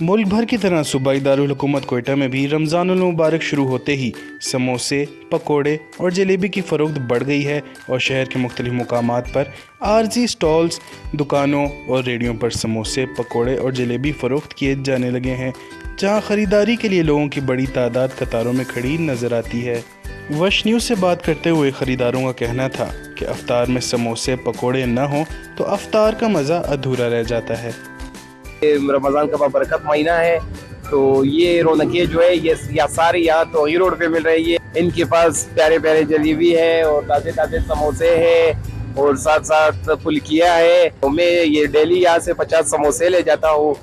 मुल्क भर की तरह सूबाई दारुल हुकूमत कोयटा में भी रमज़ानुल मुबारक शुरू होते ही समोसे, पकोड़े और जलेबी की फ़रोख्त बढ़ गई है और शहर के मुख्तलिफ मुकामात पर आर्जी स्टॉल्स, दुकानों और रेडियों पर समोसे, पकोड़े और जलेबी फ़रोख्त किए जाने लगे हैं, जहां ख़रीदारी के लिए लोगों की बड़ी तादाद कतारों में खड़ी नज़र आती है। वश न्यूज़ से बात करते हुए ख़रीदारों का कहना था कि अफ्तार में समोसे, पकोड़े न हों तो अफ्तार का मज़ा अधूरा रह जाता है। रमज़ान का बरकत महीना है, तो ये रौनकें जो है ये सारी यहाँ तो ही रोड पे मिल रही है। इनके पास प्यारे प्यारे जलेबी है और ताज़े ताज़े समोसे हैं और साथ साथ फुल्कियाँ है। तो मैं ये डेली यहाँ से 50 समोसे ले जाता हूँ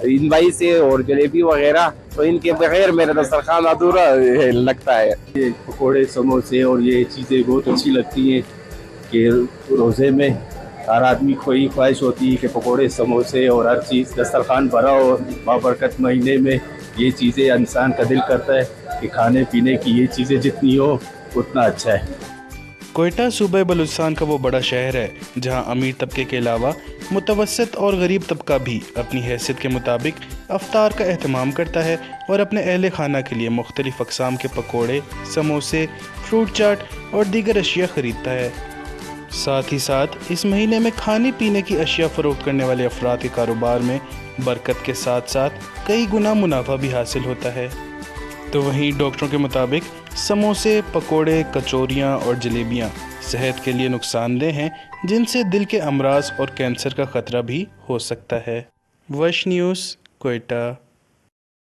इन भाई से और जलेबी वगैरह, तो इनके बगैर मेरा दस्तरखान अधूरा लगता है। ये पकोड़े, समोसे और ये चीज़ें बहुत अच्छी लगती हैं कि रोज़े में हर आदमी को ही ख्वाहिश होती है कि पकोड़े, समोसे और हर चीज़ दस्तरखान भरा हो। बाबरकत महीने में ये चीज़ें इंसान का दिल करता है कि खाने पीने की ये चीज़ें जितनी हो उतना अच्छा है। कोयटा सूबे बलूचिस्तान का वो बड़ा शहर है जहां अमीर तबके के अलावा मुतवस्सित और गरीब तबका भी अपनी हैसियत के मुताबिक अफ्तार का एहतमाम करता है और अपने अहले खाना के लिए मुख्तलिफ अक़साम के पकोड़े, समोसे, फ्रूट चाट और दीगर अशिया ख़रीदता है। साथ ही साथ इस महीने में खाने पीने की अशिया फ़रोख्त करने वाले अफराद के कारोबार में बरकत के साथ साथ कई गुना मुनाफा भी हासिल होता है। तो वहीं डॉक्टरों के मुताबिक समोसे, पकोड़े, कचौरियाँ और जलेबियाँ सेहत के लिए नुकसानदेह हैं, जिनसे दिल के अमराज और कैंसर का ख़तरा भी हो सकता है। वश न्यूज़, कोयटा।